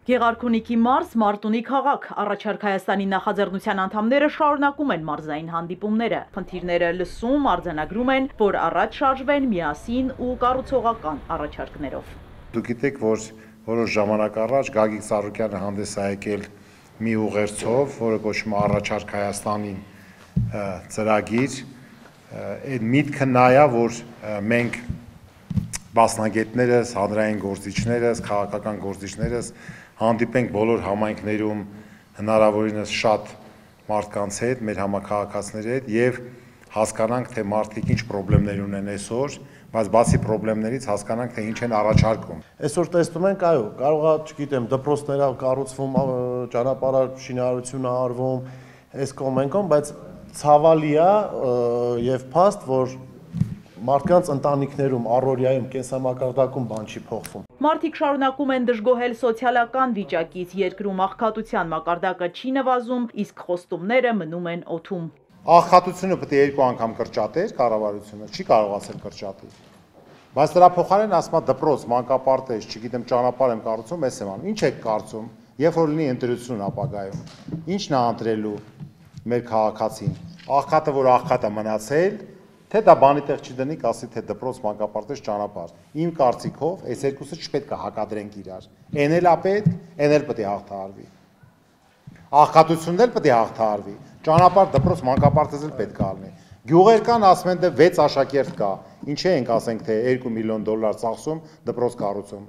Գեղարքունիքի մարզ, Մարտունի քաղաք, առաջարկ Հայաստանի նախաձեռնության անդամները շարունակում են մարզային հանդիպումները։ Խնդիրները լսում, արձանագրում են, որ առաջ շարժվեն միասին ու կառուցողական առաջարկներով։ Դուք գիտեք, որ որոշ ժամանակ առաջ Գագիկ Ծառուկյանը հանդես է եկել մի ուղերձով, որը կոչվում է առաջարկ Հայաստանին ծրագիր, այդ միտքը նա է, որ մենք մասնագետներս, հանրային գործիչներս, քաղաքական գործիչներս հանդիպենք բոլոր համայնքներում հնարավորինս շատ մարդկանց հետ, մեր համաքաղաքացիների հետ եւ հասկանանք, թե մարդիկ ինչ խնդիրներ ունեն այսօր, բայց բացի խնդիրներից հասկանանք, թե ինչ են առաջարկում։ Այսօր տեսնում ենք, այո, կարող է, չգիտեմ, դպրոցներ կառուցվում, ճանապարհաշինարարություն արվում, այս կողմենքով, բայց ցավալի է եւ փաստ, որ մարդկանց ընտանիքներում, առօրյայում, կենսամակարդակում բան չի փոխվում։ Մարդիկ շարունակում են դժգոհել սոցիալական վիճակից, երկրում աղքատության մակարդակը չի նվազում, իսկ խոստումները մնում են օդում։ Աղքատությունը պետք է 2 անգամ կրճատեր, կառավարությունը չի կարողացել կրճատել։ Բայց դրա փոխարեն ասма դպրոց, մանկապարտեզ, չգիտեմ, ճանապարհ եմ կառուցում, ես եմ անում։ Ինչ եք կարծում, երբ որ լինի ընտրություն ապագայում, ի՞նչն է ընտրելու մեր քաղաքացին։ Աղքատը, որ աղքատ է մնացել, թե դա բանի տեղ չդնի, կասի թե դպրոց, մանկապարտեզ, ճանապարհ։ Իմ կարծիքով, այս երկուսը չպետք է հակադրենք իրար։ Էն էլ է պետք, էն էլ պետք է հաղթահարվի։ Աղքատությունն էլ պետք է հաղթահարվի։ Ճանապարհ, դպրոց, մանկապարտեզ էլ պետք է լինի։ Գյուղեր կան, ասում են, դե 6 աշակերտ կա։ Ինչ ենք ասենք, թե $2 միլիոն ծախսում դպրոց կառուցում։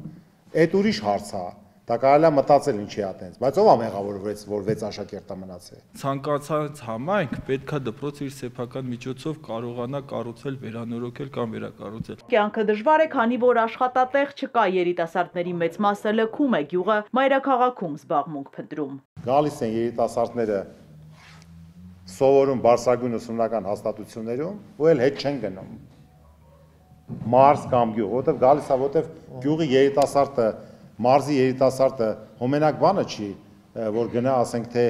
Այդ ուրիշ հարց է։ Դա կարելի է մտածել ինչի է այդպես, բայց ով է մեղավորվեց, որ 6 աշակերտ է մնացել։ Ցանկացած համայնք պետք է դպրոցը իր սեփական միջոցով կարողանա կառուցել, վերանորոգել կամ վերակառուցել։ Կյանքը դժվար է, քանի որ աշխատատեղ չկա, երիտասարդների մեծ մասը լքում է գյուղը, մայրաքաղաքում զբաղմունք փնտրում։ Գալիս են երիտասարդները սովորում բարձրագույն ուսումնական հաստատություններում ու էլ հետ չեն գնում։ Մարզ կամ գյուղ, որտեվ գալիս է, որտեվ գյուղի երիտասարդը, մարզի երիտասարդը հոմենակ բանը չի, որ գնա, ասենք, թե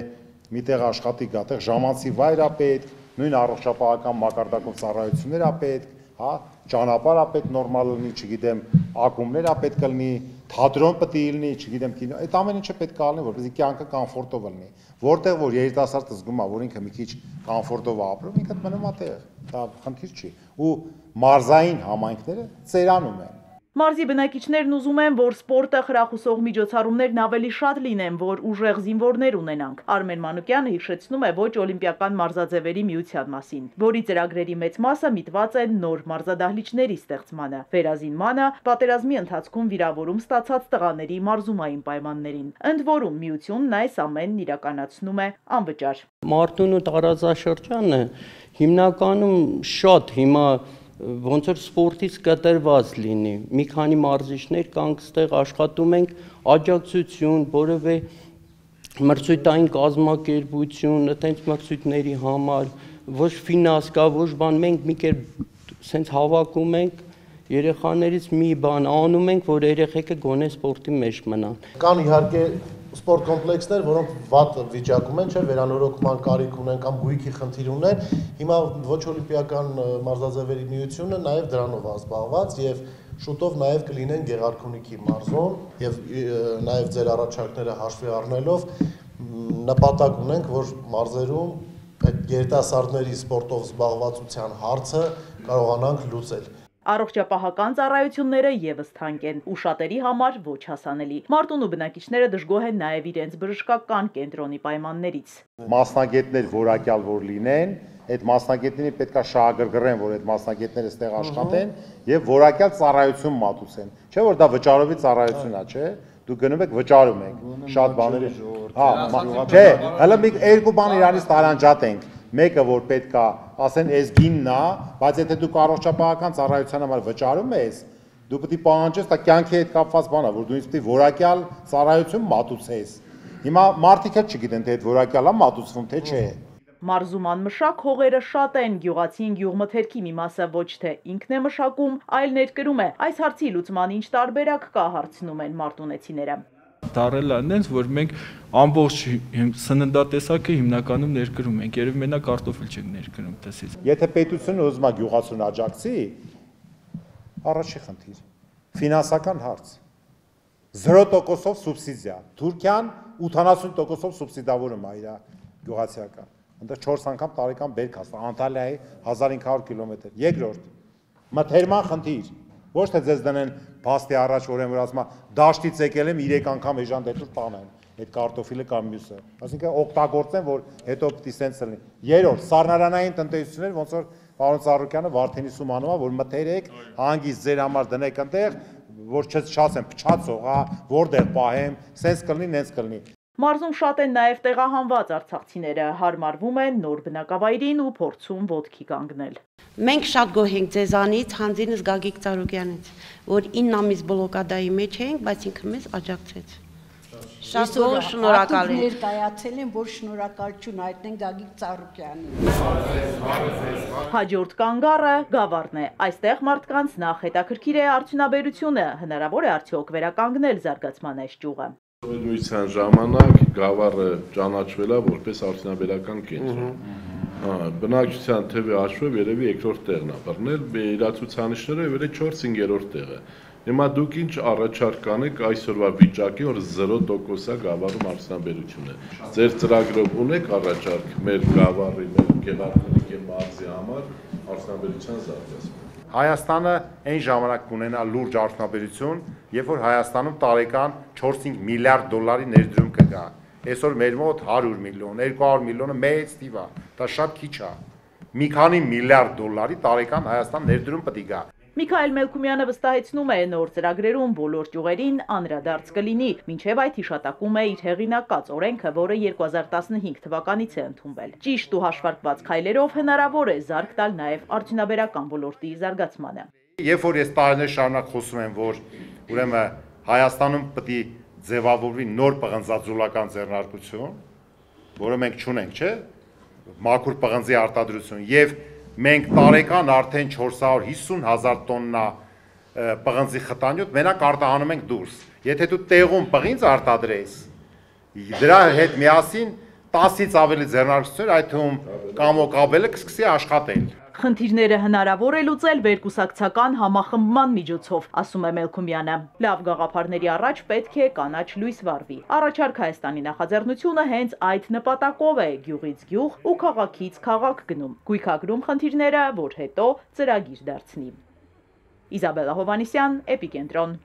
միտեղ աշխատի գա, տեղ ժամանցի վայր է պետք, նույն առողջապահական մակարդակում ծառայություններ է պետք, հա, ճանապարհ է պետք նորմալ լինի, չգիտեմ, ակումբներ է պետք լինի, թատրոն պետք է լինի, չգիտեմ, կինո, այդ ամեն ինչը պետք է լինի, որպեսզի կյանքը կոմֆորտով լինի։ Որտեղ որ երիտասարդը զգում է, որ ինքը մի քիչ կոմֆորտով է ապրում, ինքը մնում է տեղ, դա խնդիր չի։ Ու մարզային համայնքները ծերանում են։ Մարզի բնակիչներն ուզում են, որ սպորտը խրախուսող միջոցառումներն ավելի շատ լինեն, որ ուժեղ զինվորներ ունենանք։ Արմեն Մանուկյանը հիշեցնում է ոչ օլիմպիական մարզաձևերի միության մասին, որի ծրագրերի մեծ մասը միտված են նոր մարզադահլիճների ստեղծմանը, վերազինմանը, պատերազմի ընթացքում վիրավորում ստացած տղաների մարզումային պայմաններին։ Ընդ որում միությունն այս ամենն իրականացնում է անվճար։ Մարտունու տարածաշրջանը հիմնականում շատ հիմա ոնց որ սպորտից կտրված լինի, մի քանի մարզիչներ կանք ստեղ աշխատում ենք աջակցություն, որևէ մրցույթային կազմակերպություն, այդպես մրցույթների համար, ոչ ֆինանս կա, ոչ բան, մենք մի կերպ սենց հավաքում ենք, երեխաներից մի բան անում ենք, որ երեխեքը գոնե սպորտի մեջ մնան։ Կան իհարկե սպորտ կոմպլեքսներ, որոնք վատ վիճակում են, չէ, վերանորոգման կարիք ունեն կամ գույքի խնդիր ունեն։ Հիմա ոչ օլիմպիական մարզաձևերի միությունը նաև դրանով է զբաղված եւ շուտով նաև կլինեն Գեղարքունիքի մարզում եւ նաև ձեր առաջարկները հաշվի առնելով նպատակ ունենք, որ մարզերում այդ երիտասարդների սպորտով զբաղվածության հարցը կարողանանք լուծել։ Առողջապահական ծառայությունները եւս թանկ են ու շատերի համար ոչ հասանելի։ Մարտունու բնակիչները դժգոհ են նաև իրենց բժշկական կենտրոնի պայմաններից։ Մասնագետներ որակյալ որ լինեն, այդ մասնագետներին պետք է շահագրգռեն, որ այդ մասնագետները ստեղ աշխատեն եւ որակյալ ծառայություն մատուցեն։ Չէ՞ որ դա վճարովի ծառայություն է, չէ՞։ Դուք գնում եք վճարում եք շատ բաների։ Հա, չէ, հələ մի երկու բան իրանից տարանջատենք։ Մեկը որ պետք է, ասեն, այս գինն է, բայց եթե դու առողջապահական ծառայության համար վճարում ես, դու պետք է պահանջես, դա կյանքի հետ կապված բան է, որ դու ինձ պետք է որակյալ ծառայություն մատուցես։ Հիմա մարդիկ էլ չգիտեն, թե այդ որակյալը մատուցվում, թե չէ։ Մարզում անմշակ հողերը շատ են, գյուղացին գյուղմթերքի մի մասը ոչ թե ինքն է մշակում, այլ ներկրում է։ Այս հարցի լուծման ինչ տարբերակ կա, հարցնում են մարտունեցիները։ Դարել է այնպես, որ մենք ամբողջ սննդատեսակը հիմնականում ներկրում ենք, երբ մենակ կարտոֆիլ չենք ներկրում տեսից։ Եթե պետությունը ուզում է գյուղացուն աջակցի, առաջի խնդիր, ֆինանսական հարց։ 0%-ով սուբսիդիա։ Թուրքիան 80%-ով սուբսիդավորում է իր գյուղացիական։ Այնտեղ 4 անգամ տարեկան բերք հաստա, Անտալիայի 1500 կիլոմետր։ Երկրորդ, մթերման խնդիր։ Ոչ թե ձեզ դնեն փաստի առաջ, որ եմ ասում, դաշտից եկել եմ 3 անգամ էժան դեպուր տանեմ, այդ կարտոֆիլը կամ մյուսը։ Այսինքն օգտագործեն, որ հետո պիտի սենց լինի։ Երրորդ, սառնարանային տնտեսություններ, ոնց որ պարոն Ծառուկյանը Վարդենի սումանումա, որ մթերեք, հանգիստ ձեր համար դնեք այնտեղ, որ չասեմ փչացող, որտեղ պահեմ, սենց կլինի, նենց կլինի։ Մարզում շատ են նաև տեղահանված արցախցիները, հարմարվում են նոր բնակավայրին ու փորձում ոտքի կանգնել։ Մենք շատ գոհ ենք ձեզանից, հանձինս Գագիկ Ծառուկյանից, որ 9 ամիս բլոկադայի մեջ էինք, բայց ինքը մեզ աջակցեց։ Շատ շնորհակալ ենք։ Ներկայացել են, որ շնորհակալություն հայտնենք Գագիկ Ծառուկյանին։ Հաջորդ կանգառը Գավառն է։ Այստեղ մարդկանց նախ հետաքրքիր է արդյունաբերությունը, հնարավոր է արդյոք վերականգնել զարգացման այս ճյուղը։ Նույնիսկ ժամանակ Գավառը ճանաչվել է որպես արդյունաբերական կենտրոն։ Բնակչության թվի հաշվով երևի երկրորդ տեղն է բռնել, իր ցուցանիշները վերե 4-5-րդ տեղը։ Հիմա դուք ինչ առաջարկ կանեք այսօրվա վիճակի, որ 0% է Գավառում արդյունաբերությունը։ Ձեր ծրագրով ունեք առաջարկ մեր Գավառի, մեր Գեղարքունիքի մարզի համար արդյունաբերության զարգացման։ Հայաստանը այն ժամանակ կունենա լուրջ արդյունաբերություն, երբ որ Հայաստանում տարեկան 4-5 միլիարդ դոլարի ներդրում կգա։ Այսօր մեր մոտ 100 միլիոն, 200 միլիոնը մեծ թիվ է, դա շատ քիչ է։ Մի քանի միլիարդ դոլարի տարեկան Հայաստան ներդրում պետք է գա։ Միքայել Մելքումյանը վստահեցնում է նոր ծրագրերում բոլոր ճյուղերին անդրադարձ կլինի, մինչև այդ հիշատակում է իր հեղինակած օրենքը, որը 2015 թվականից է ընդունվել։ Ճիշտ ու հաշվարկված քայլերով հնարավոր է զարկ տալ նաև արդյունաբերական ոլորտի զարգացմանը։ Երբ որ ես տարիներ շարունակ խոսում եմ, որ ուրեմն Հայաստանում պետք է ձևավորվի նոր պղնձաձուլական ձեռնարկություն, որը մենք չունենք, չէ՞, մաքուր պղնձի արտադրություն, եւ մենք տարեկան արդեն 450,000 տոննա պղնձի խտանյութ մենակ արտահանում ենք դուրս։ Եթե դու տեղում պղինձ արտադրես, դրա հետ միասին 10-ից ավելի ձեռնարկություններ, այդ թվում կամոկաբելը կսկսի աշխատել։ Խնդիրները հնարավոր է լուծել վերկուսակցական համախմբման միջոցով, ասում է Մելքումյանը։ Լավ գաղափարների առաջ պետք է կանաչ լույս վառվի։ Առաջարկ Հայաստանի նախաձեռնությունը հենց այդ նպատակով է գյուղից գյուղ ու քաղաքից քաղաք գնում, գույքագրում խնդիրները, որ հետո ծրագիր դարձնի։ Իզաբելլա Հովհաննիսյան, Էպիկենտրոն։